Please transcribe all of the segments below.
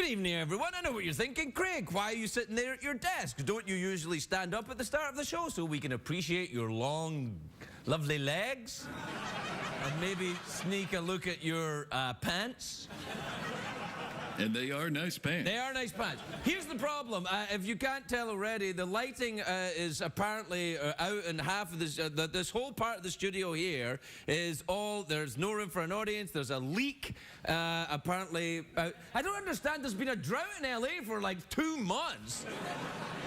Good evening, everyone. I know what you're thinking. Craig, why are you sitting there at your desk? Don't you usually stand up at the start of the show so we can appreciate your long, lovely legs? And maybe sneak a look at your pants? And they are nice pants. They are nice pants. Here's the problem. If you can't tell already, the lighting is apparently out in half of this. This whole part of the studio here is all. There's no room for an audience. There's a leak. Apparently, I don't understand. There's been a drought in LA for like 2 months.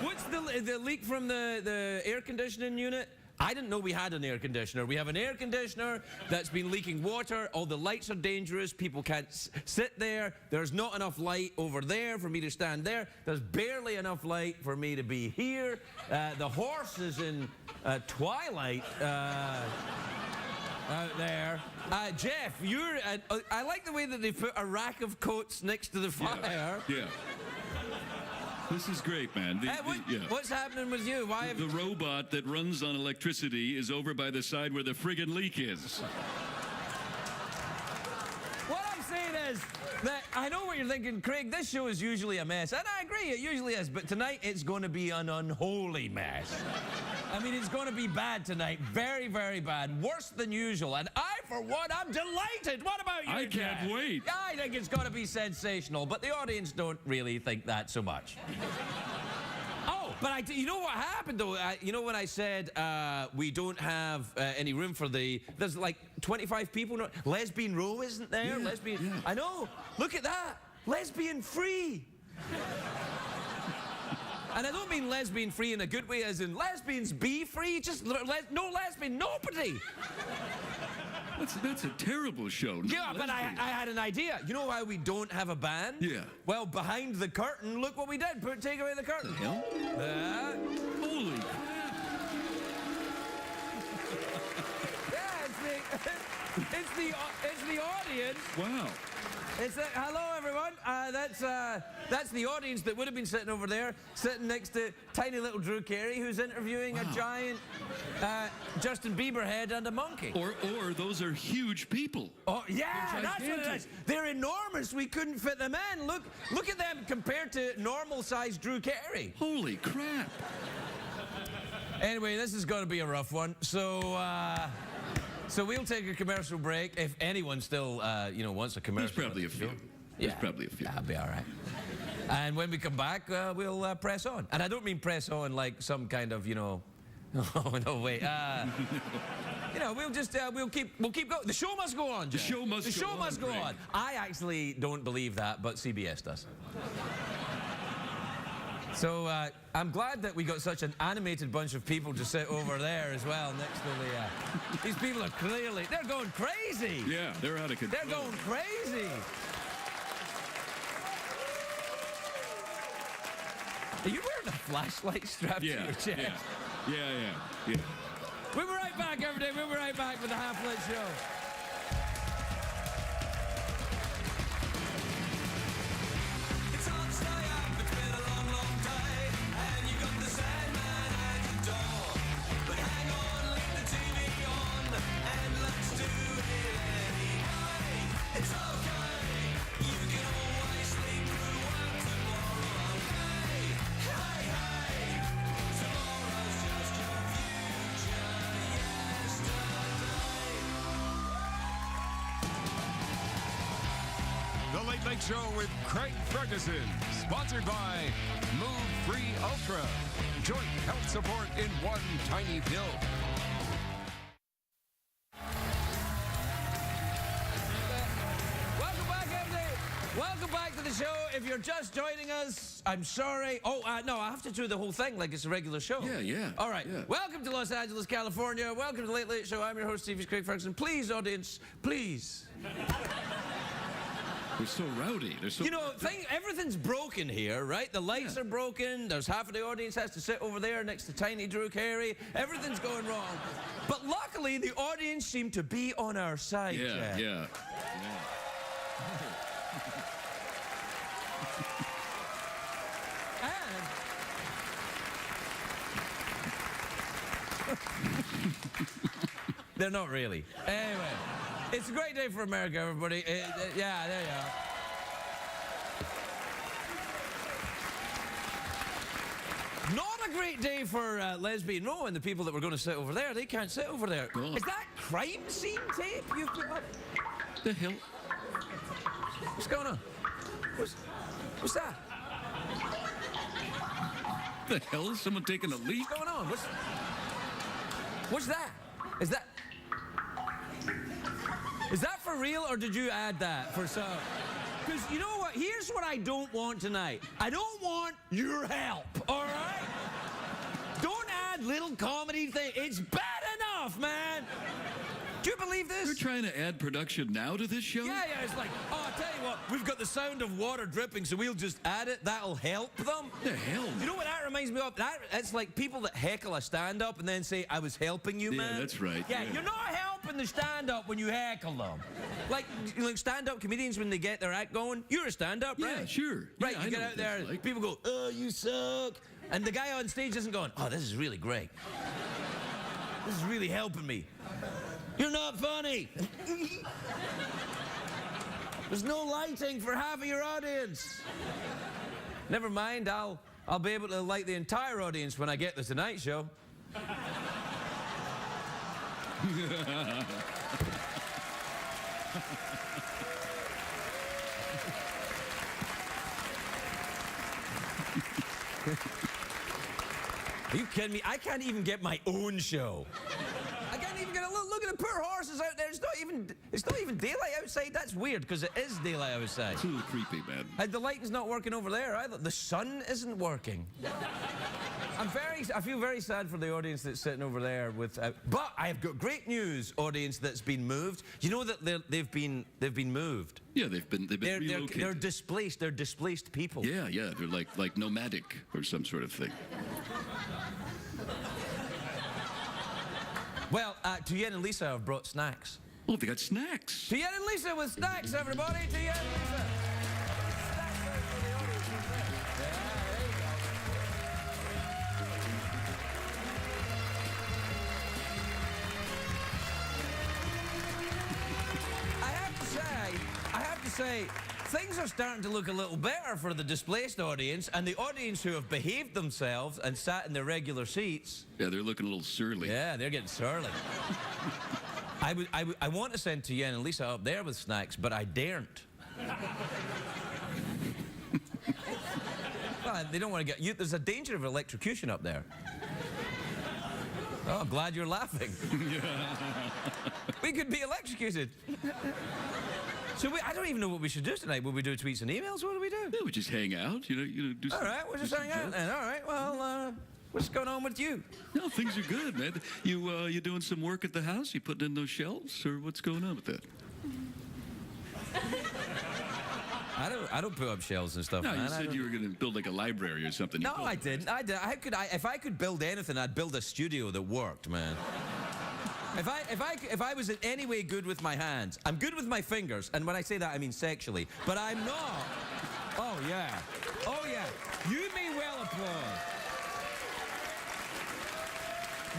What's the leak from the air conditioning unit? I didn't know we had an air conditioner. We have an air conditioner that's been leaking water. All the lights are dangerous. People can't sit there. There's not enough light over there for me to stand there. There's barely enough light for me to be here. The horse is in twilight out there. Jeff, you're... I like the way that they put a rack of coats next to the fire. Yeah. This is great, man. What's happening with you? Why have the robot that runs on electricity is over by the side where the friggin' leak is. What I'm saying is that I know what you're thinking, Craig. This show is usually a mess, and I agree, it usually is. But tonight it's going to be an unholy mess. I mean, it's going to be bad tonight. Very, very bad. Worse than usual. And I, for one, I'm delighted. What about you, I can't wait. I think it's going to be sensational, but the audience don't really think that so much. Oh, but you know what happened, though? You know when I said we don't have any room for there's like 25 people. Lesbian row isn't there? Yeah, Lesbian. yeah. I know. Look at that. Lesbian free. And I don't mean lesbian free in a good way, as in lesbians be free, just no lesbian, nobody. That's a terrible show. No Yeah, but I had an idea. You know why we don't have a band? Yeah. Well, behind the curtain, look what we did. Take away the curtain. The hell? Holy crap. Yeah, it's the audience. Wow. Hello, everyone. That's the audience that would have been sitting over there, sitting next to tiny little Drew Carey, who's interviewing a giant Justin Bieber head and a monkey. Or those are huge people. Oh yeah, that's what it is. They're enormous. We couldn't fit them in. Look at them compared to normal-sized Drew Carey. Holy crap. Anyway, this is going to be a rough one. So we'll take a commercial break if anyone still, wants a commercial. There's probably a few. Yeah. There's probably a few. That'll be all right. And when we come back, we'll press on. And I don't mean press on like some kind of, oh, no, wait. We'll just, we'll keep going. The show must go on, Jeff. The show must go on. I actually don't believe that, but CBS does. So I'm glad that we got such an animated bunch of people to sit over there as well next to the... these people are they're going crazy. Yeah, they're out of control. They're going crazy. Are you wearing a flashlight strapped to your chest? Yeah. We'll be right back, everybody. We'll be right back with the Half-Lit Show. The Late Late Show with Craig Ferguson, sponsored by Move Free Ultra. Joint health support in one tiny pill. Welcome back, everybody. Welcome back to the show. If you're just joining us, I'm sorry. Oh, no, I have to do the whole thing like it's a regular show. Yeah. All right. Yeah. Welcome to Los Angeles, California. Welcome to the Late Late Show. I'm your host, Steve Craig Ferguson. Please, audience, please. They're so rowdy. They're so... Everything's broken here, right? The lights are broken. There's half of the audience has to sit over there next to tiny Drew Carey. Everything's going wrong. But luckily, the audience seemed to be on our side. Yeah. They're not really. Anyway, it's a great day for America, everybody. Yeah, there you are. great day for Lesbian Row and the people that were going to sit over there. They can't sit over there. Oh. Is that crime scene tape you've put up? The hell? What's going on? What's that? The hell? Is someone taking a leak? What's going on? What's that? Is that for real, or did you add that for some? Because you know what? Here's what I don't want tonight. I don't want your help, all right? Don't add little comedy thing. It's bad enough, man. Do you believe this? You're trying to add production now to this show? Yeah, it's like, oh, I'll tell you what, we've got the sound of water dripping, so we'll just add it. That'll help them. The hell? You know what that reminds me of? It's like people that heckle a stand-up and then say, I was helping you, man. Yeah, that's right. Yeah, you're not helping the stand-up when you heckle them. Like stand-up comedians, when they get their act going, you're a stand-up, right? Yeah, sure. Right, Yeah, you I get know out what there, that's like. people go, oh, you suck. And the guy on stage isn't going, oh, this is really great. This is really helping me. You're not funny. There's no lighting for half of your audience. Never mind, I'll be able to light the entire audience when I get the Tonight Show. Are you kidding me? I can't even get my own show. I can't even get a look at the poor horses out there. It's not even daylight outside. That's weird because it is daylight outside. It's a little creepy, man. And the lighting's not working over there either. The sun isn't working. I feel very sad for the audience that's sitting over there with. But I have got great news, audience that's been moved. You know that they've been moved. Yeah, they've been relocated. They're displaced. They're displaced people. Yeah, they're like nomadic or some sort of thing. Well, Tuyen and Lisa have brought snacks. Oh, they got snacks. Tuyen and Lisa with snacks, everybody. Tuyen and Lisa. Snacks out for the audience. Yeah, there you go. I have to say, things are starting to look a little better for the displaced audience, and the audience who have behaved themselves and sat in their regular seats. Yeah, they're looking a little surly. Yeah, they're getting surly. I want to send Tuyen and Lisa up there with snacks, but I daren't. Well, they don't want to get you. There's a danger of electrocution up there. Oh, glad you're laughing. We could be electrocuted. So I don't even know what we should do tonight. Will we do tweets and emails? What do we do? Yeah, we just hang out. You know, do All some, right, we'll just do some hang out jokes. then. All right, well, what's going on with you? No, things are good, man. You doing some work at the house? You putting in those shelves, or what's going on with that? I don't put up shelves and stuff, No, man. you said you were going to build like a library or something. You No, built I it. didn't. If I could build anything, I'd build a studio that worked, man. If I was in any way good with my hands, I'm good with my fingers, and when I say that, I mean sexually, but I'm not. Oh yeah. You may well applaud.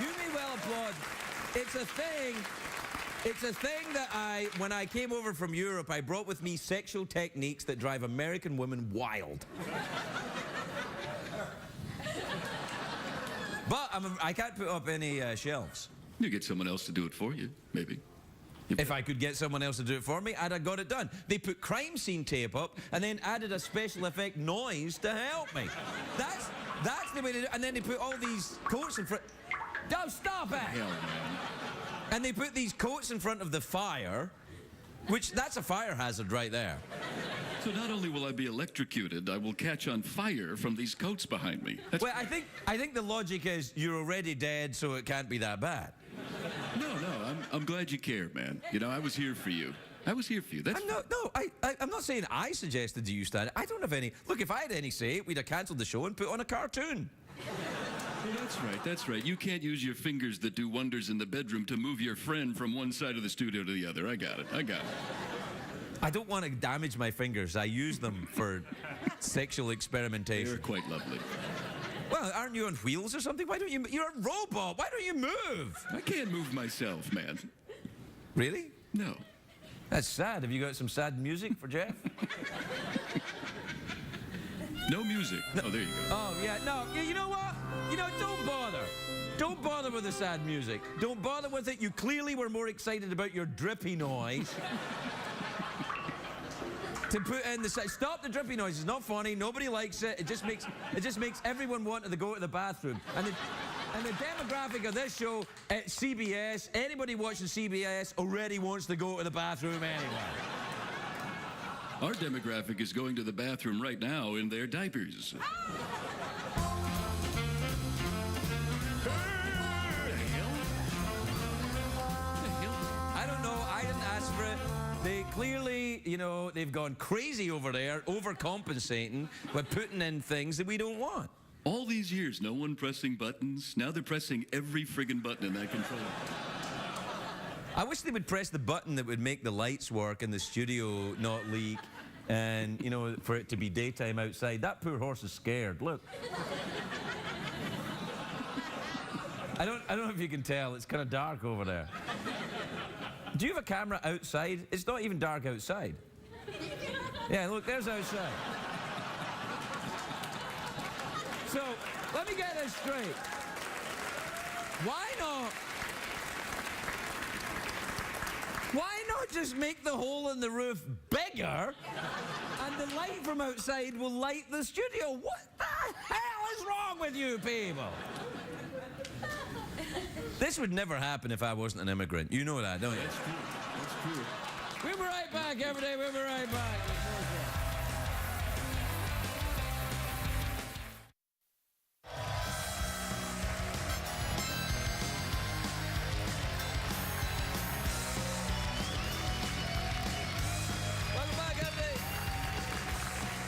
You may well applaud. It's a thing. It's a thing that when I came over from Europe, I brought with me sexual techniques that drive American women wild. But I can't put up any shelves. You get someone else to do it for you, maybe. If I could get someone else to do it for me, I'd have got it done. They put crime scene tape up and then added a special effect noise to help me. That's the way to do it. And then they put all these coats in front. Don't stop it! Hell, man. And they put these coats in front of the fire, that's a fire hazard right there. So not only will I be electrocuted, I will catch on fire from these coats behind me. Well, I think the logic is you're already dead, so it can't be that bad. No, I'm glad you care, man. You know, I was here for you. That's I'm not saying I suggested you stand. I don't have any. Look, if I had any say, we'd have cancelled the show and put on a cartoon. Well, that's right. You can't use your fingers that do wonders in the bedroom to move your friend from one side of the studio to the other. I got it. I don't want to damage my fingers. I use them for sexual experimentation. They're quite lovely. Well, aren't you on wheels or something? Why don't you? You're a robot. Why don't you move? I can't move myself, man. Really? No. That's sad. Have you got some sad music for Jeff? No music. Oh, there you go. Oh, yeah. No, you know what? You know, don't bother. Don't bother with the sad music. Don't bother with it. You clearly were more excited about your drippy noise. To put in the stop the drippy noise. It's not funny. Nobody likes it. It just makes everyone want to go to the bathroom. And the demographic of this show at CBS, anybody watching CBS already wants to go to the bathroom anyway. Our demographic is going to the bathroom right now in their diapers. I don't know. I didn't ask for it. They clearly, you know, they've gone crazy over there, overcompensating by putting in things that we don't want. All these years, no one pressing buttons. Now they're pressing every friggin' button in that controller. I wish they would press the button that would make the lights work and the studio not leak, and, you know, for it to be daytime outside. That poor horse is scared. Look. I don't know if you can tell. It's kind of dark over there. Do you have a camera outside? It's not even dark outside. Yeah, look, there's outside. So, let me get this straight. Why not just make the hole in the roof bigger and the light from outside will light the studio? What the hell is wrong with you people? This would never happen if I wasn't an immigrant. You know that, don't you? That's true. That's true. We'll be right back, everybody. We'll be right back.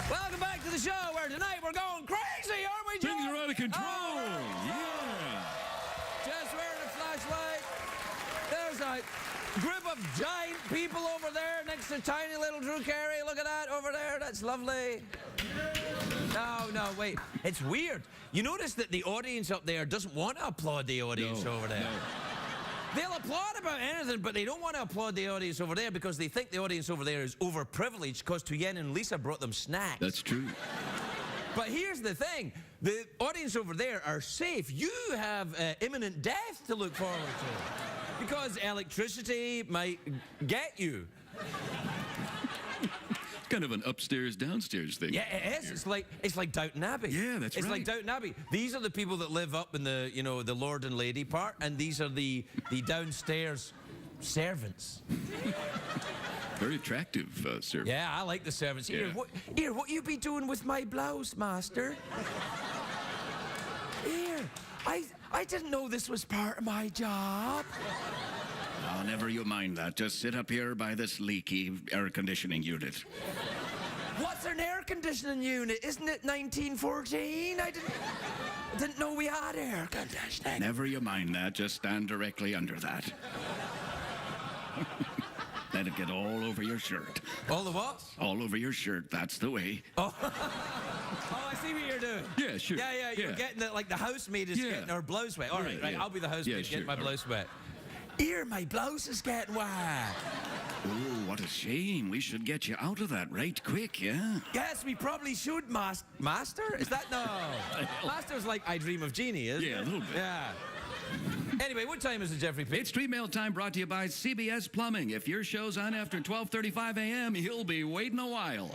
Welcome back to the show where tonight we're going crazy, aren't we, Joe? Things are out of control. Oh. Yeah. Just wearing a flashlight. There's a group of giant people over there next to tiny little Drew Carey. Look at that over there. That's lovely. No, wait. It's weird. You notice that the audience up there doesn't want to applaud the audience over there. No. They'll applaud about anything, but they don't want to applaud the audience over there because they think the audience over there is overprivileged because Tuyen and Lisa brought them snacks. That's true. But here's the thing. The audience over there are safe. You have imminent death to look forward to because electricity might get you. Kind of an upstairs downstairs thing. Yeah, it is. It's like Downton Abbey. Yeah, that's It's right. like Downton Abbey. These are the people that live up in the, you know, the Lord and Lady part, and these are the downstairs servants. Very attractive service. Yeah, I like the servants. Here, Yeah. what you be doing with my blouse, master? Here, I didn't know this was part of my job. Oh, never you mind that. Just sit up here by this leaky air conditioning unit. What's an air conditioning unit? Isn't it 1914? I didn't know we had air conditioning. Never you mind that. Just stand directly under that. Let it get all over your shirt. All the what? All over your shirt. That's the way. Oh, I see what you're doing. Yeah, sure. Yeah, you're Yeah. getting it like the housemaid is Yeah. getting her blouse wet. All right, Yeah. I'll be the housemaid Yeah, getting sure. my All blouse wet. Here, my blouse is getting wet. Oh, what a shame. We should get you out of that right quick, yeah? Yes, we probably should, Master? Is that no? Master's like I Dream of Jeannie, isn't it? Yeah, a little bit. Yeah. Anyway, what time is it, Jeffrey P? It's Street Mail Time, brought to you by CBS Plumbing. If your show's on after 12:35 a.m., you'll be waiting a while.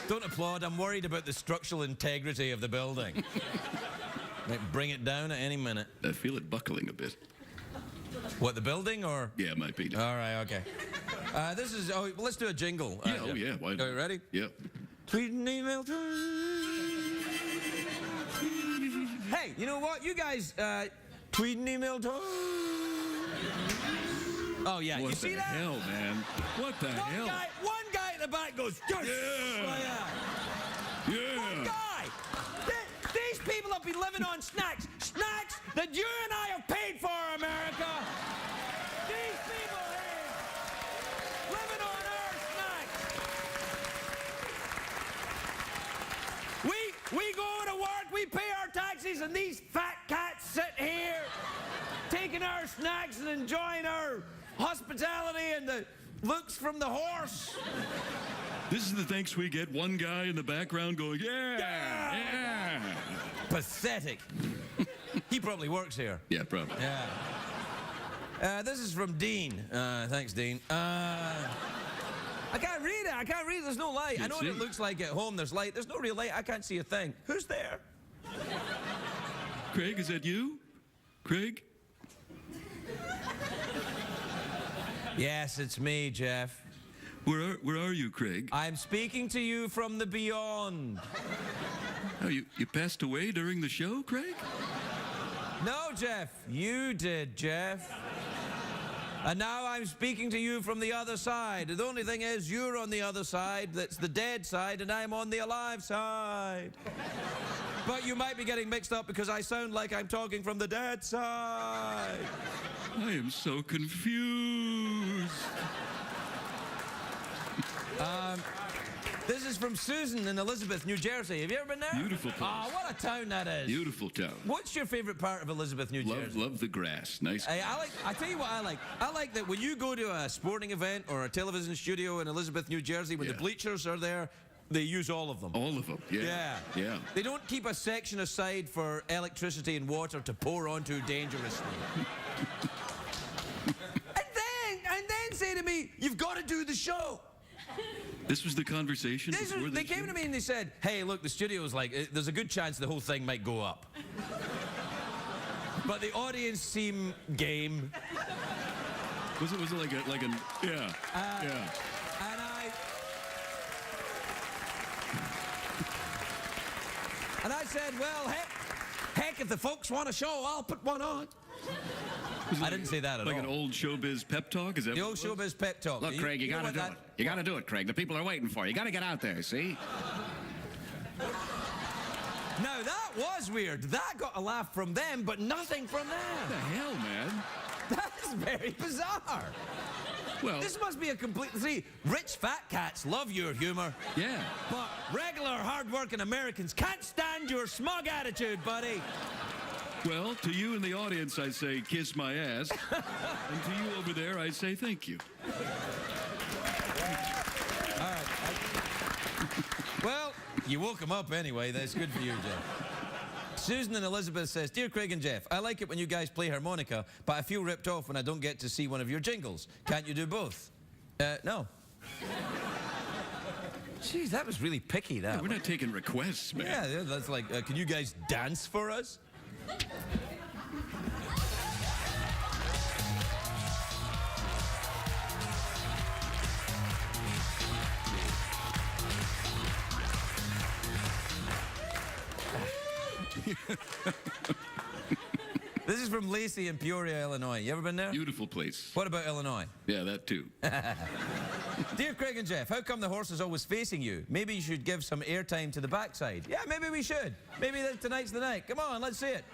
Don't applaud. I'm worried about the structural integrity of the building. Might bring it down at any minute. I feel it buckling a bit. What, the building or? Yeah, it might be. All right, okay. This is, let's do a jingle. Yeah, oh yeah. Why Are you ready? Yeah. Tweet and email time. Hey, you know what? You guys, tweet and email time. Oh, yeah. What You see the that? hell, man? What the hell? One guy in the back goes, yes! Yeah. Like that. Yeah. One guy! These people have been living on snacks. Snacks that you and I have paid for, America. These people here living on our snacks. We go to work, we pay our taxes, and these fat cats sit here taking our snacks and enjoying our hospitality and looks from the horse. This is the thanks we get. One guy in the background going, yeah. Pathetic. He probably works here. Yeah, probably. Yeah. This is from Dean. Thanks, Dean. I can't read it. I can't read it. There's no light. I know what it looks like at home. There's light. There's no real light. I can't see a thing. Who's there? Craig, is that you? Craig? Yes, it's me, Jeff. Where are you, Craig? I'm speaking to you from the beyond. Oh, you passed away during the show, Craig? No, Jeff. You did, Jeff. And now I'm speaking to you from the other side. The only thing is, you're on the other side. That's the dead side, and I'm on the alive side. But you might be getting mixed up because I sound like I'm talking from the dead side. I am so confused. This is from Susan in Elizabeth, New Jersey. Have you ever been there? Beautiful place. Oh, what a town that is. Beautiful town. What's your favorite part of Elizabeth, New Jersey? Love the grass. Nice. Hey, I tell you what I like. I like that when you go to a sporting event or a television studio in Elizabeth, New Jersey, when the bleachers are there, they use all of them. All of them, yeah. Yeah. They don't keep a section aside for electricity and water to pour onto dangerously. and then say to me, you've got to do the show. This was the conversation before They came to me and they said, hey, look, the studio's like, there's a good chance the whole thing might go up. But the audience seem game. Was it like a yeah. Yeah. And I said, well, heck, if the folks want a show, I'll put one on. I didn't say that at all. Like an old showbiz pep talk? Is that the old showbiz pep talk? Look, Craig, you gotta do it. You gotta do it, Craig. The people are waiting for you. You gotta get out there, see? Now, that was weird. That got a laugh from them, but nothing from them. What the hell, man? That is very bizarre. Well, this must be a complete... See, rich fat cats love your humor. Yeah. But regular, hard-working Americans can't stand your smug attitude, buddy. Well, to you in the audience, I say, kiss my ass. And to you over there, I say, thank you. All right. Well, you woke him up anyway. That's good for you, Jeff. Susan and Elizabeth says, Dear Craig and Jeff, I like it when you guys play harmonica, but I feel ripped off when I don't get to see one of your jingles. Can't you do both? No. Jeez, that was really picky, that. Yeah, we're not taking requests, man. Yeah, that's like, can you guys dance for us? This is from Lacey in Peoria, Illinois. You ever been there? Beautiful place. What about Illinois? Yeah, that too. Dear Craig and Jeff, how come the horse is always facing you? Maybe you should give some airtime to the backside. Yeah, maybe we should. Maybe tonight's the night. Come on, let's see it.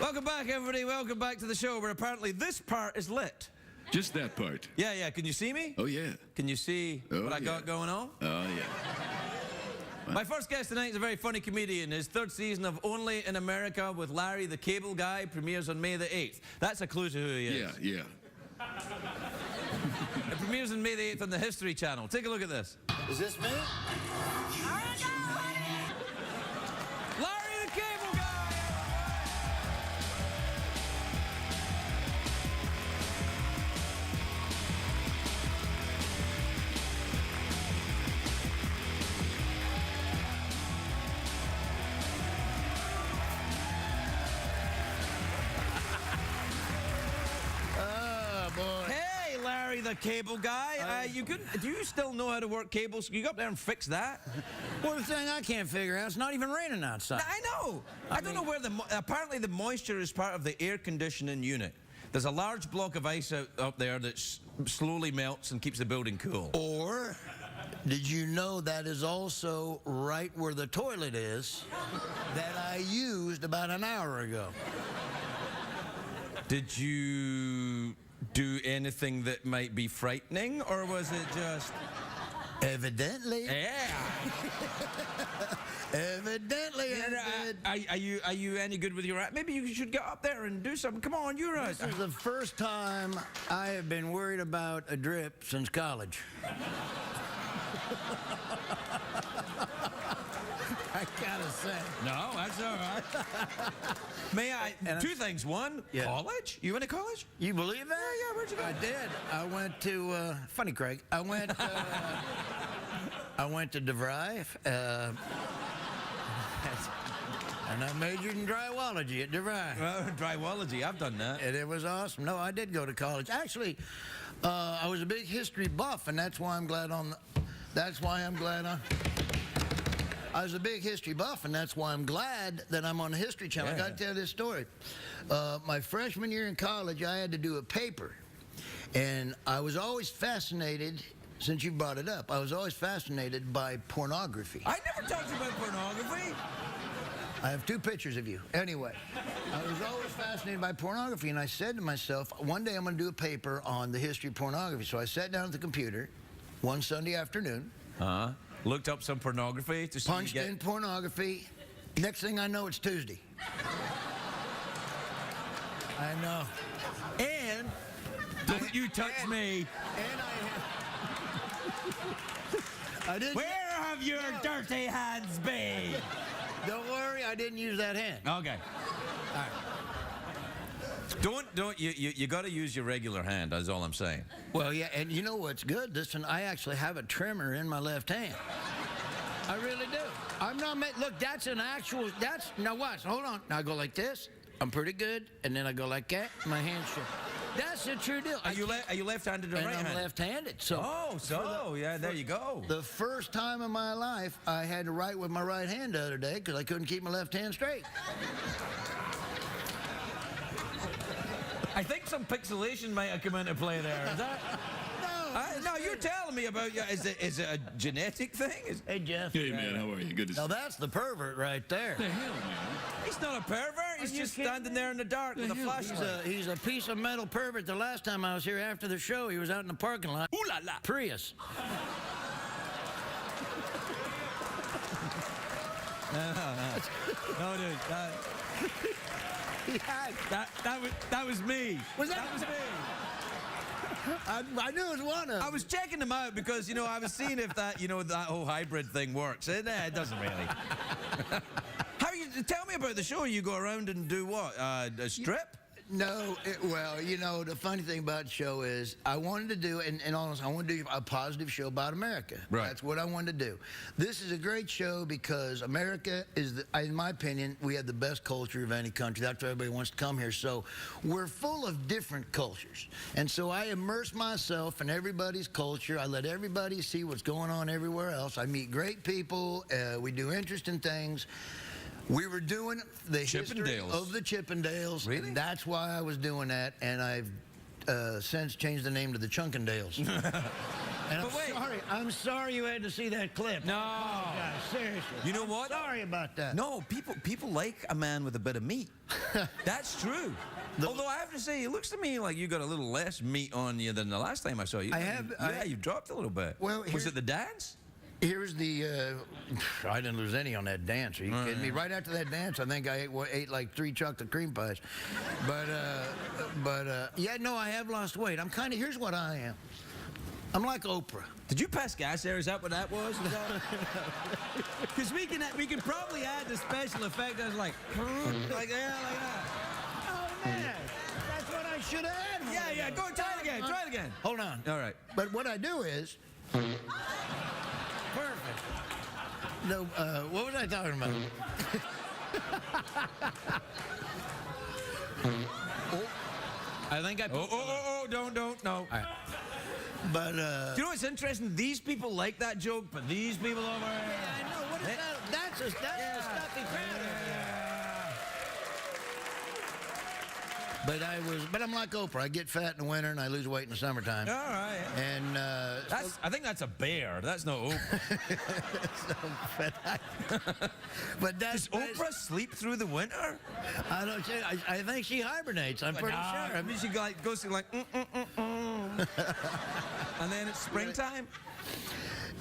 Welcome back, everybody. Welcome back to the show where apparently this part is lit. Just that part. Yeah. Can you see me? Oh, yeah. Can you see what I got going on? Oh, yeah. My first guest tonight is a very funny comedian. His third season of Only in America with Larry the Cable Guy premieres on May the 8th. That's a clue to who he is. Yeah. It premieres on May the 8th on the History Channel. Take a look at this. Is this me? Larry the Cable Guy! the cable guy. You couldn't. Do you still know how to work cables? You go up there and fix that? Well, the thing I can't figure out, it's not even raining outside. I know. I don't know where apparently the moisture is part of the air conditioning unit. There's a large block of ice up there that slowly melts and keeps the building cool. Or, did you know that is also right where the toilet is that I used about an hour ago? Did you do anything that might be frightening, or was it just... Evidently. Yeah. Evidently. Are you any good with your act? Maybe you should get up there and do something. Come on, you're a... This is the first time I have been worried about a drip since college. I gotta say. No, that's all right. May I... Two things. One, Yeah. college? You went to college? You believe that? Yeah, where'd you go? I did. I went to, funny, Craig. I went to DeVry, and I majored in drywology at DeVry. Drywology, I've done that. And it was awesome. No, I did go to college. Actually, I was a big history buff, and that's why I'm glad on... I was a big history buff, and that's why I'm glad that I'm on the History Channel. Yeah. I got to tell this story. My freshman year in college, I had to do a paper, and I was always fascinated, since you brought it up, I was always fascinated by pornography. I never talked about pornography. I have 2 pictures of you. Anyway, I was always fascinated by pornography, and I said to myself, one day I'm going to do a paper on the history of pornography. So I sat down at the computer one Sunday afternoon. Looked up some pornography to see Punched in pornography. Next thing I know, it's Tuesday. I know. And Don't you touch me. And I didn't. Where have your dirty hands been? Don't worry, I didn't use that hand. Okay. All right. Don't you got to use your regular hand. That's all I'm saying. Well, yeah, and you know what's good? Listen, I actually have a trimmer in my left hand. I really do. I'm not look, that's an actual, now watch, hold on. Now I go like this, I'm pretty good, and then I go like that, my hand's short. That's the true deal. Are you left-handed or and right-handed? I'm left-handed, so. Yeah, there you go. The first time in my life, I had to write with my right hand the other day because I couldn't keep my left hand straight. I think some pixelation might have come into play there. Is that? No, you're telling me about. Is it a genetic thing? Hey, Jeff. Hey, man, how are you? Good to see Now you. that's the pervert right there. The hell, man? He's not a pervert. He's you just kidding standing there in the dark with a flashlight. He's a piece of metal pervert. The last time I was here after the show, he was out in the parking lot. Ooh la la. Prius. No, dude. That was me. Was that? That was me. I knew it was one of them. I was checking them out because, I was seeing if that, that whole hybrid thing works. And it doesn't really. Tell me about the show. You go around and do what? A strip? No, well, the funny thing about the show is I wanted to do, and honestly, I wanted to do a positive show about America. Right. That's what I wanted to do. This is a great show because America is, in my opinion, we have the best culture of any country. That's why everybody wants to come here. So we're full of different cultures. And so I immerse myself in everybody's culture. I let everybody see what's going on everywhere else. I meet great people. We do interesting things. We were doing the history of the Chippendales. Really? And that's why I was doing that, and I've since changed the name to the Chunkendales. And I'm sorry you had to see that clip. No. Oh, God, seriously. You know what? Sorry about that. No, people like a man with a bit of meat. That's true. Although I have to say, it looks to me like you got a little less meat on you than the last time I saw you. You dropped a little bit. Well, was it the dance? Here's the, I didn't lose any on that dance. Are you kidding me? Right after that dance, I think I ate like 3 chocolate cream pies. Yeah, no, I have lost weight. I'm kind of, here's what I am. I'm like Oprah. Did you pass gas there? Is that what that was? Because we can probably add the special effect. I was like that. Oh, man. That's what I should have had. Yeah. Go try it again. Try it again. Hold on. All right. But what I do is... Perfect. No, what was I talking about? I think I... don't, no. All right. But Do you know what's interesting? These people like that joke, but these people over here. I know. What is that? That's a stuffy crowd. But I'm like Oprah. I get fat in the winter and I lose weight in the summertime. All right. And I think that's a bear. That's not Oprah. but that's Does Oprah sleep through the winter? I don't. I think she hibernates. I'm pretty sure. I mean, she goes through like, and then it's springtime.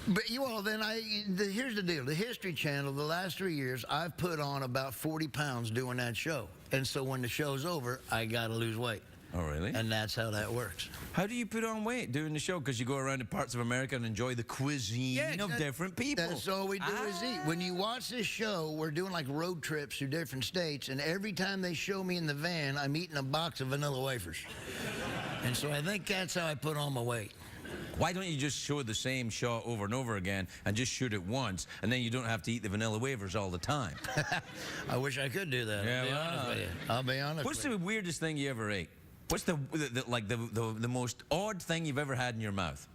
But here's the deal. The History Channel, the last 3 years, I've put on about 40 pounds doing that show. And so when the show's over, I got to lose weight. Oh, really? And that's how that works. How do you put on weight doing the show? Because you go around to parts of America and enjoy the cuisine of different people. That's all we do is eat. When you watch this show, we're doing like road trips through different states, and every time they show me in the van, I'm eating a box of vanilla wafers. And so I think that's how I put on my weight. Why don't you just show the same shot over and over again and just shoot it once, and then you don't have to eat the vanilla wafers all the time? I wish I could do that. Yeah, I'll be honest with you. I'll be honest What's with you. the weirdest thing you ever ate? What's the most odd thing you've ever had in your mouth?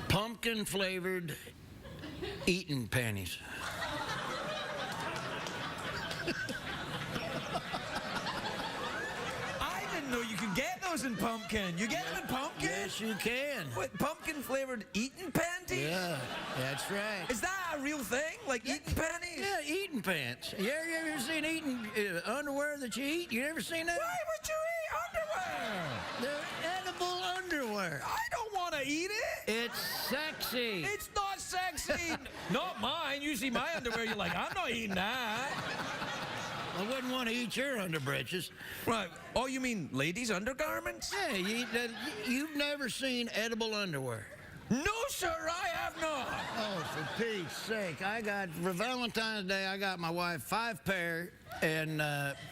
Pumpkin-flavored eating panties. I didn't know you could get those in pumpkin. You get them in pumpkin? Yes, you can. What, pumpkin-flavored eating panties? Yeah, that's right. Is that a real thing? Like eating panties? Yeah, eating pants. You ever seen eating underwear that you eat? You ever seen that? Why would you eat underwear? They're edible underwear. I don't want to eat it. It's sexy. It's not sexy. Not mine. You see my underwear, you're like, I'm not eating that. I wouldn't want to eat your underbreeches. Right. Oh, you mean ladies' undergarments? Yeah, you've never seen edible underwear. No, sir, I have not. Oh, for Pete's sake. For Valentine's Day, I got my wife 5 pair,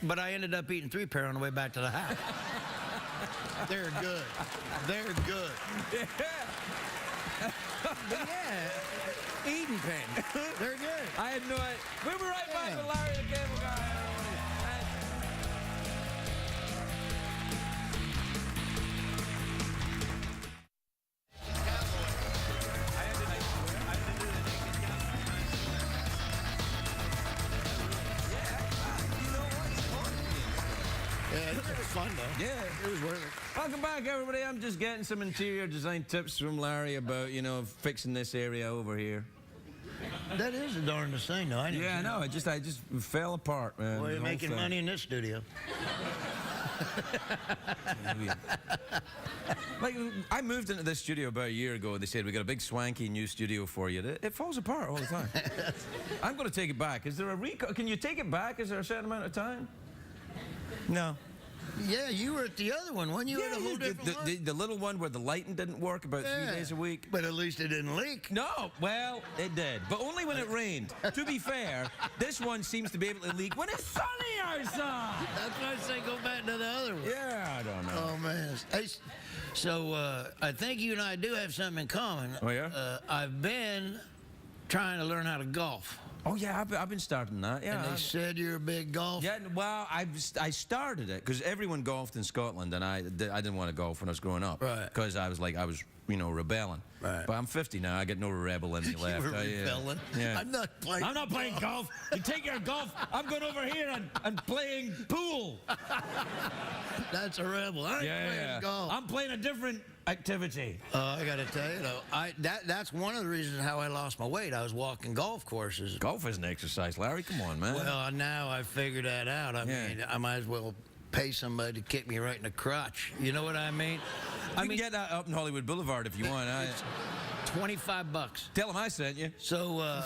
but I ended up eating 3 pair on the way back to the house. They're good. They're good. But yeah, eating pants. They're good. I had no idea. We'll be right back with Larry the Cable Guy. Yeah, it was fun, though. Yeah, It was worth it. welcome back, everybody. I'm just getting some interior design tips from Larry about, fixing this area over here. That is the darndest thing, though. Yeah, I know. I just fell apart, man. Well, you're The whole making thing. money in this studio. Like, I moved into this studio about a year ago. They said, we got a big swanky new studio for you. It falls apart all the time. I'm going to take it back. Is there a can you take it back? Is there a certain amount of time? No. Yeah, you were at the other one, weren't you? At a whole different one? The little one where the lighting didn't work about 3 days a week. But at least it didn't leak. No, well, it did, but only when it rained. To be fair, this one seems to be able to leak when it's sunny outside. That's why I say go back to the other one. Yeah, I don't know. Oh, man. Hey, so I think you and I do have something in common. Oh, yeah? I've been trying to learn how to golf. Oh, yeah, I've been starting that, yeah. And they said you're a big golfer. Yeah, well, I started it because everyone golfed in Scotland, and I didn't want to golf when I was growing up. Right. Because I was rebelling. Right. But I'm 50 now. I got no rebel in me left. You were rebelling? Yeah. I'm not playing I'm not playing golf. You take your golf. I'm going over here and playing pool. That's a rebel. I ain't playing golf. I'm playing a different activity. I got to tell you, though, that's one of the reasons how I lost my weight. I was walking golf courses. Golf is an exercise, Larry. Come on, man. Well, now I figured that out. I mean, I might as well pay somebody to kick me right in the crotch. You know what I mean? You can get that up in Hollywood Boulevard if you want. It's $25. Tell them I sent you. So,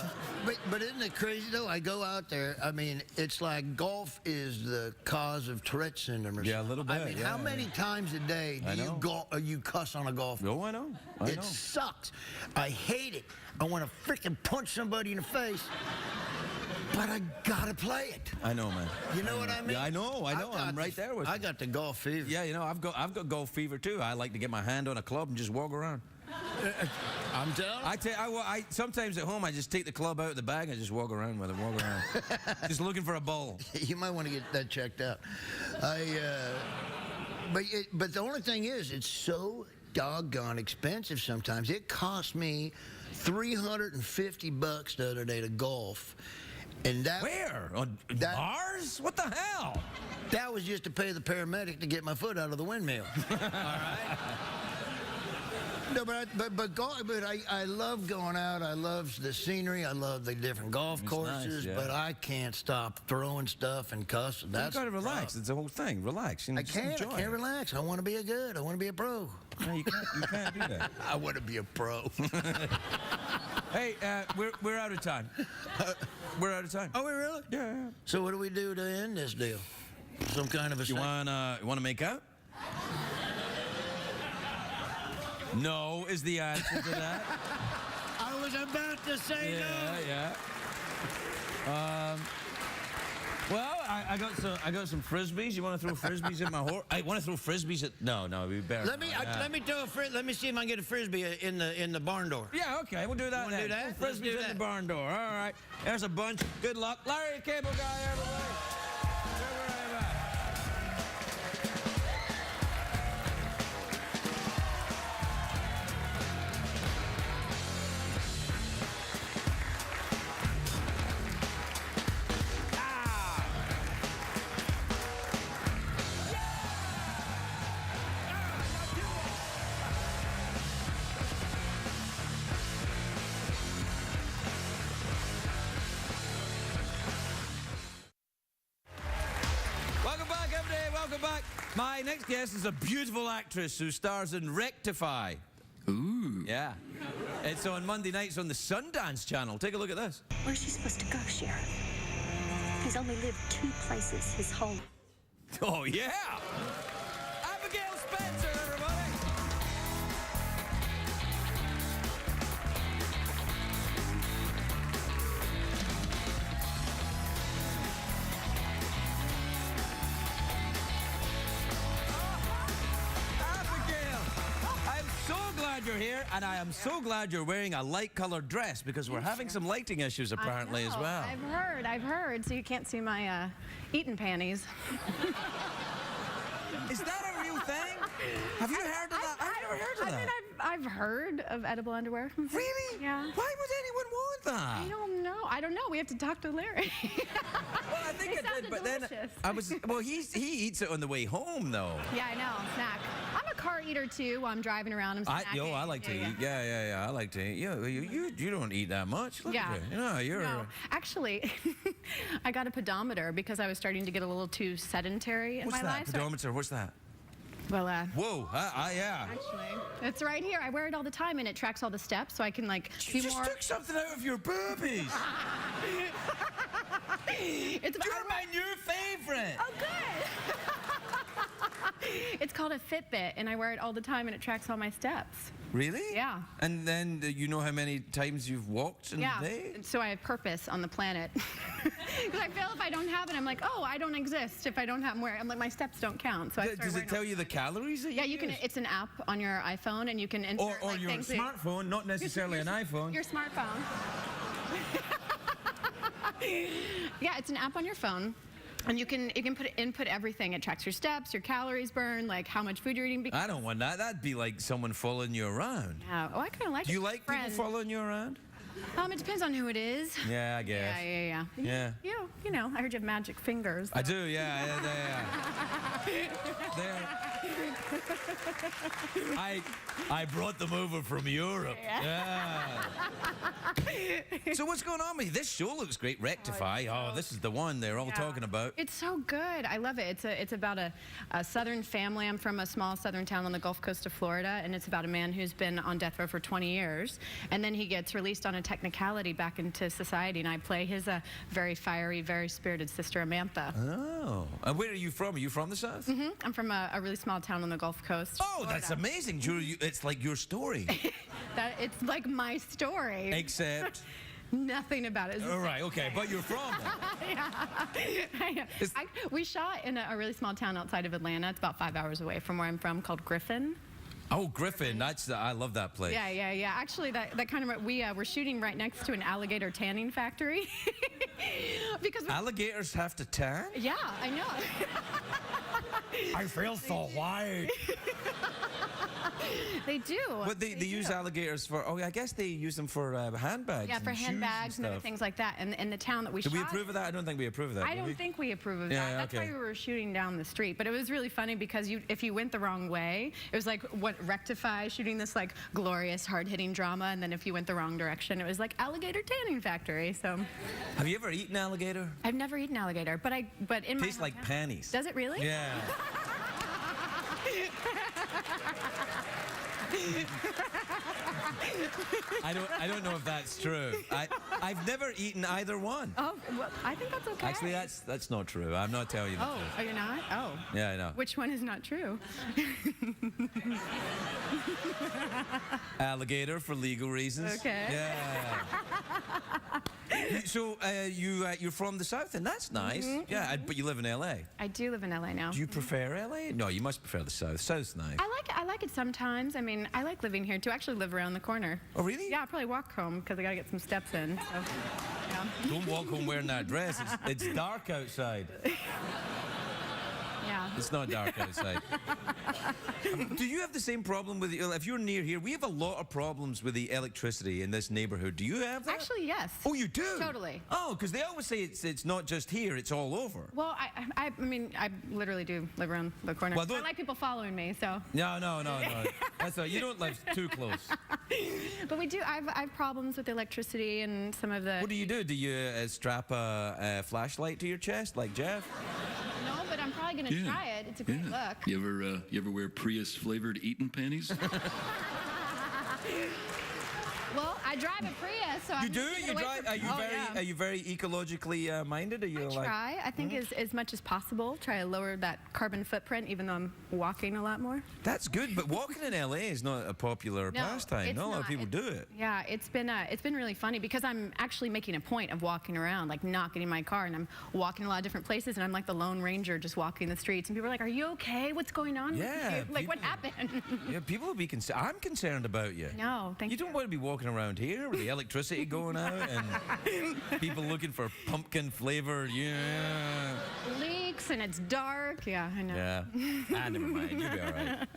but isn't it crazy though? I go out there. I mean, it's like golf is the cause of Tourette syndrome. Or Yeah, a something. little bit, I mean, yeah. how many times a day do you cuss on a golf? Oh, I know. It sucks. I hate it. I want to freaking punch somebody in the face. But I gotta play it. I know, man. You know what I mean? Yeah, I know. I'm right there with you. I got the golf fever. Yeah, I've got golf fever too. I like to get my hand on a club and just walk around. I'm telling you. I sometimes at home I just take the club out of the bag and just walk around with it, just looking for a ball. You might want to get that checked out. But the only thing is, it's so doggone expensive sometimes. It cost me $350 the other day to golf. And that Where? On Mars? What the hell? That was just to pay the paramedic to get my foot out of the windmill. All right. No, but I love going out. I love the scenery. I love the different golf courses. Nice, yeah. But I can't stop throwing stuff and cussing. That's You gotta relax. It's the whole thing. Relax. You know, I can't relax. I want to be a good. I want to be a pro. No, you can't do that. I want to be a pro. Hey, we're out of time. We're out of time. Are we really? Yeah. So what do we do to end this deal? Some kind of a. You wanna make out? No is the answer to that. I was about to say no. Yeah. Well, I got some frisbees. You want to throw frisbees at my horse? I want to throw frisbees at. No, we better. Let me throw a let me see if I can get a frisbee in the barn door. Yeah, okay, we'll do that. Wanna then. do that? Throw Let's frisbees do in that. the barn door. All right. There's a bunch. Good luck, Larry, cable guy, everybody. Welcome back. My next guest is a beautiful actress who stars in Rectify. Ooh. Yeah. It's on Monday nights on the Sundance Channel. Take a look at this. Where's she supposed to go, Sheriff? He's only lived 2 places his whole... Oh, yeah. Abigail Spencer, everybody. You're here, and I am so glad you're wearing a light-colored dress because we're having some lighting issues apparently as well. I've heard, so you can't see my eating panties. Is that a real thing? Have you heard of that? I've never heard of that. I mean, I've heard of edible underwear. Really? Yeah. Why would anyone want that? I don't know. We have to talk to Larry. Well, I think They I did, but sounded then delicious. he eats it on the way home though. Yeah, I know. Snack. I'm a car eater too. While I'm driving around, I'm snacking. I like to eat. Yeah. I like to eat. Yeah, you don't eat that much. Look at you. No, you're. No, actually, I got a pedometer because I was starting to get a little too sedentary in What's my that? life. Pedometer? What's that? Well, Whoa! Yeah. actually, it's right here. I wear it all the time, and it tracks all the steps, so I can like You be just more. took something out of your boobies. You're my new favorite. Oh, good. It's called a Fitbit, and I wear it all the time, and it tracks all my steps. Really? Yeah. And then you know how many times you've walked in a day? So I have purpose on the planet. Because I feel if I don't have it, I'm like, oh, I don't exist. If I don't have more, I'm like, my steps don't count. So I Does it tell you the calories that Yeah, you you can. use? It's an app on your iPhone, and you can insert Or like, your things that- smartphone, not necessarily an iPhone. Your smartphone. Yeah, it's an app on your phone. And you can input everything. It tracks your steps, your calories burned, like how much food you're eating. I don't want that. That'd be like someone following you around. Yeah. Oh, I kind of like it. Do you like people Friend. following you around? It depends on who it is. Yeah, I guess. Yeah. You know, I heard you have magic fingers. I do, yeah. I brought them over from Europe. Yeah. So what's going on with you? This show looks great. Rectify. Oh, this is the one they're all talking about. It's so good. I love it. It's about a southern family. I'm from a small southern town on the Gulf Coast of Florida, and it's about a man who's been on death row for 20 years, and then he gets released on a technicality back into society, and I play his very fiery, very spirited sister, Amantha. Oh. And where are you from? Are you from the South? Mm-hmm. I'm from a really small town on the Gulf Coast. Oh, that's amazing. It's like your story. It's like my story. Except... Nothing about it. All right, okay, but you're from there. We shot in a really small town outside of Atlanta. It's about 5 hours away from where I'm from, called Griffin. Oh, Griffin. I love that place. Yeah. Actually, that kind of we're shooting right next to an alligator tanning factory. Because Alligators have to tan? yeah, I know. I feel so white. They do. But they use alligators for, I guess they use them for handbags. Yeah, for and shoes handbags and other stuff. things like that. And the town that we Do shot. we approve of that? I don't think we approve of that. I do we? don't think we approve of Yeah, that. That's okay. why we were shooting down the street. But it was really funny because if you went the wrong way, it was like Rectify shooting this like glorious hard-hitting drama, and then if you went the wrong direction, it was like alligator tanning factory. So Have you ever eaten alligator? I've never eaten alligator, but in my Tastes like hometown- panties. Does it really? Yeah. I don't know if that's true. I've never eaten either one. Oh, well, I think that's okay. Actually, that's not true. I'm not telling you the Oh, truth. are you not? Oh. Yeah, I know. Which one is not true? Alligator for legal reasons. Okay. Yeah. So you're from the south, and that's nice. Yeah, but you live in LA. I do live in LA now. Do you prefer LA? No, you must prefer the south. South's nice. I like it sometimes. I mean, I like living here too. I actually live around the corner. Oh, really? Yeah, I'll probably walk home because I gotta get some steps in. So, yeah. Don't walk home wearing that dress. It's dark outside. Yeah. It's not dark outside. Do you have the same problem with if you're near here? We have a lot of problems with the electricity in this neighborhood. Do you have that? Actually, yes. Oh, you do? Totally. Oh, because they always say it's not just here; it's all over. Well, I mean, I literally do live around the corner. Well, I like people following me, so. No. That's all. You don't live too close. But we do. I've problems with electricity and some of the. What do you do? Do you strap a flashlight to your chest like Jeff? No, but I'm probably gonna try it. It's a great look. You ever wear Prius flavored Eaton panties? Well, I drive a Prius, so You I'm do? gonna keep it You away drive? from- Are you very ecologically minded? Are you I like? try. I think as much as possible, try to lower that carbon footprint, even though I'm walking a lot more. That's good, but walking in LA is not a popular pastime. it's Not a lot of not. people do it. Yeah, it's been really funny because I'm actually making a point of walking around, like not getting in my car, and I'm walking a lot of different places, and I'm like the Lone Ranger just walking the streets, and people are like, "Are you okay? What's going on Yeah, with you? Like, what people- happened?" Yeah, people will be concerned. I'm concerned about you. No, thank You don't want to be walking around here with the electricity going out and people looking for pumpkin flavor. Yeah. Leaks and it's dark. Yeah, I know. Yeah. Never mind. You'll be all right.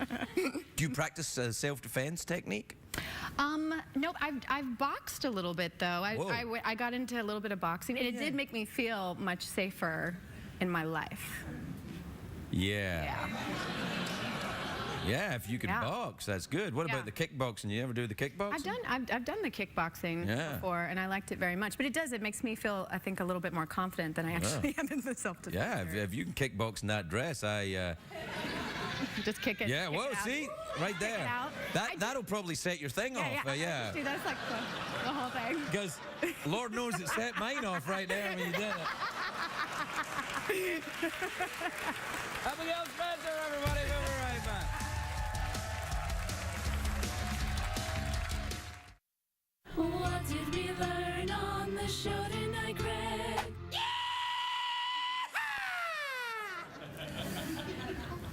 Do you practice self-defense technique? Nope. I've boxed a little bit though. Whoa. I got into a little bit of boxing, and it did make me feel much safer in my life. Yeah. Yeah, if you can Yeah. box, that's good. What about the Yeah. kickboxing? You ever do the kickboxing? I've done the kickboxing Yeah. before, and I liked it very much. But it makes me feel, I think, a little bit more confident than I actually am in the self-defense. Yeah, if you can kickbox in that dress, Just kick it. Yeah, kick well, it out. see, right there. it out. That'll probably set your thing off. Yeah. Dude, that's like the whole thing. Because Lord knows it set mine off right there when you did it. Abigail Spencer, everybody, we'll be right back. What did we learn on the show tonight, Greg?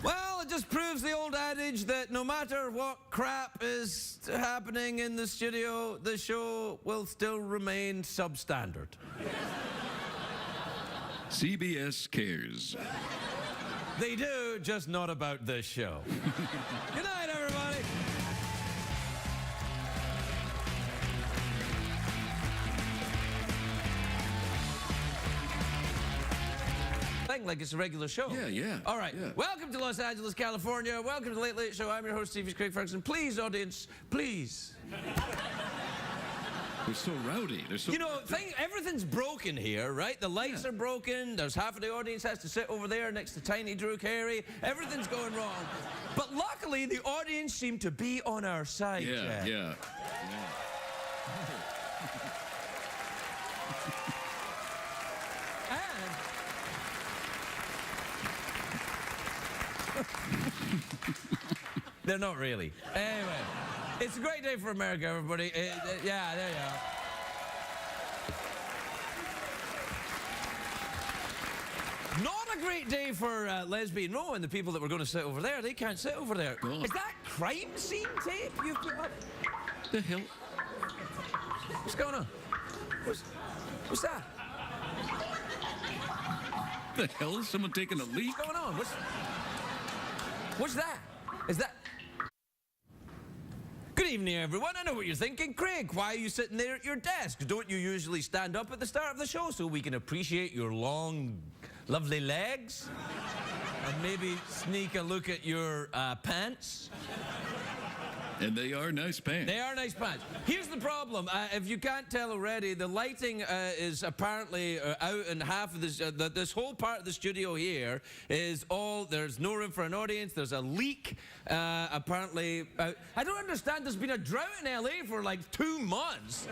Well, it just proves the old adage that no matter what crap is happening in the studio, the show will still remain substandard. CBS cares. They do, just not about this show. Good night, everybody. Like it's a regular show. Yeah. All right. Yeah. Welcome to Los Angeles, California. Welcome to the Late Late Show. I'm your host, Stevie Craig Ferguson. Please, audience, please. They're so rowdy. They're so. You know, everything's broken here, right? The lights are broken. There's half of the audience has to sit over there next to Tiny Drew Carey. Everything's going wrong. But luckily, the audience seem to be on our side. Yeah. They're not really. Anyway, it's a great day for America, everybody. Yeah, there you are. Not a great day for Lesbian Row and the people that were going to sit over there. They can't sit over there. God. Is that crime scene tape you've put up? The hell? What's going on? What's that? The hell? Is someone taking a leak? What's going on? What's that? Is that... Good evening, everyone. I know what you're thinking. Craig, why are you sitting there at your desk? Don't you usually stand up at the start of the show so we can appreciate your long, lovely legs? And maybe sneak a look at your pants? And they are nice pants. They are nice pants. Here's the problem. If you can't tell already, the lighting is apparently out, and half of this whole part of the studio here is all, there's no room for an audience. There's a leak, apparently. I don't understand. There's been a drought in LA for like 2 months.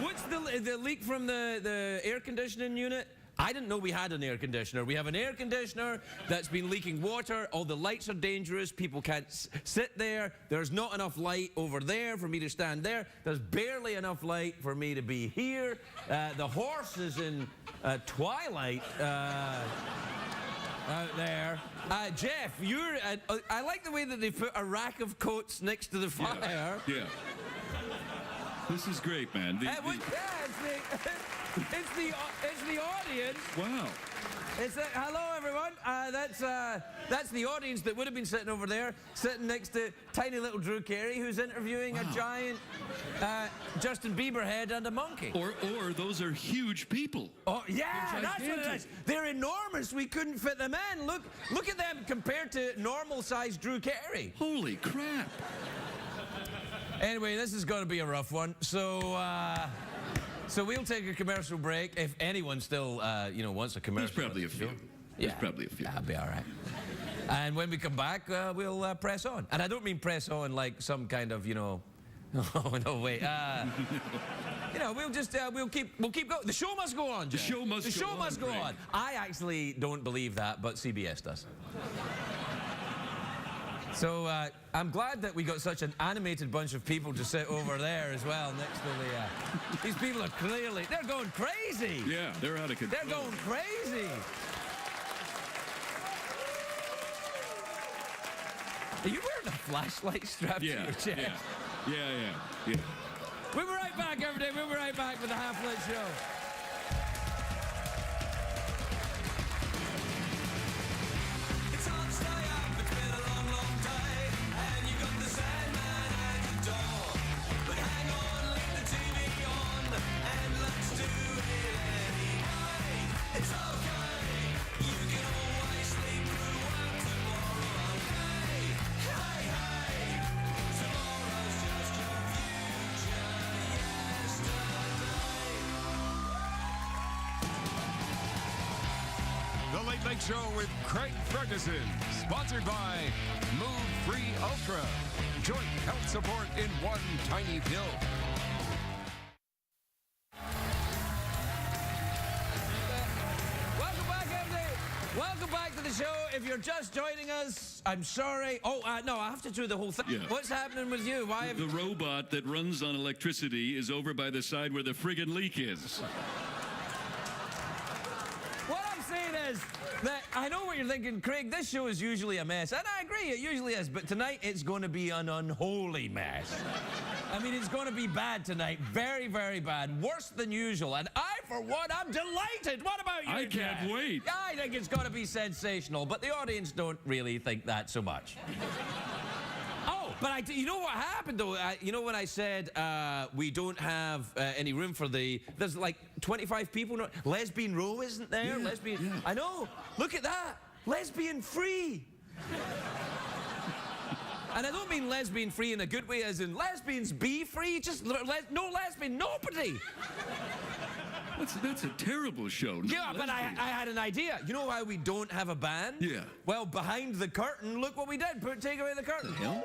What's the leak from the air conditioning unit? I didn't know we had an air conditioner. We have an air conditioner that's been leaking water. All the lights are dangerous. People can't sit there. There's not enough light over there for me to stand there. There's barely enough light for me to be here. The horse is in twilight out there. Jeff, you're... I like the way that they put a rack of coats next to the fire. Yeah. This is great, man. It's the audience. Wow. Hello, everyone. That's the audience that would have been sitting over there, sitting next to tiny little Drew Carey, who's interviewing a giant Justin Bieber head and a monkey. Or those are huge people. Oh yeah, that's what it is. They're enormous. We couldn't fit them in. Look at them compared to normal-sized Drew Carey. Holy crap. Anyway, this is going to be a rough one. So we'll take a commercial break. If anyone still, wants a commercial. There's probably a few. Yeah, There's probably a few. That'll be all right. And when we come back, we'll press on. And I don't mean press on like some kind of, Oh no, wait. We'll just we'll keep going. The show must go on. Jeff. The show must go on. I actually don't believe that, but CBS does. So I'm glad that we got such an animated bunch of people to sit over there as well next to the... These people are clearly... They're going crazy. Yeah, they're out of control. They're going crazy. Are you wearing a flashlight strapped to your chest? Yeah. We'll be right back, everybody. We'll be right back with the Half-Lit Show. The Late Late Show with Craig Ferguson, sponsored by Move Free Ultra. Joint health support in one tiny pill. Welcome back, everybody. Welcome back to the show. If you're just joining us, I'm sorry. No, I have to do the whole thing. Yeah. What's happening with you? Why have The robot that runs on electricity is over by the side where the friggin' leak is. What I'm saying is that I know what you're thinking, Craig. This show is usually a mess, and I agree, it usually is. But tonight, it's going to be an unholy mess. I mean, it's going to be bad tonight, very, very bad, worse than usual. And I, for one, I'm delighted. What about you? I can't Jeff? wait. I think it's going to be sensational, but the audience don't really think that so much. But you know what happened, though? When I said we don't have any room for there's like 25 people. Lesbian Row isn't there? Yeah, Lesbian. yeah. I know. Look at that. Lesbian free. And I don't mean lesbian free in a good way, as in lesbians be free. Just no lesbian, nobody. That's a terrible show. No Yeah, but I had an idea. You know why we don't have a band? Yeah. Well, behind the curtain, look what we did. Take away the curtain. Hell?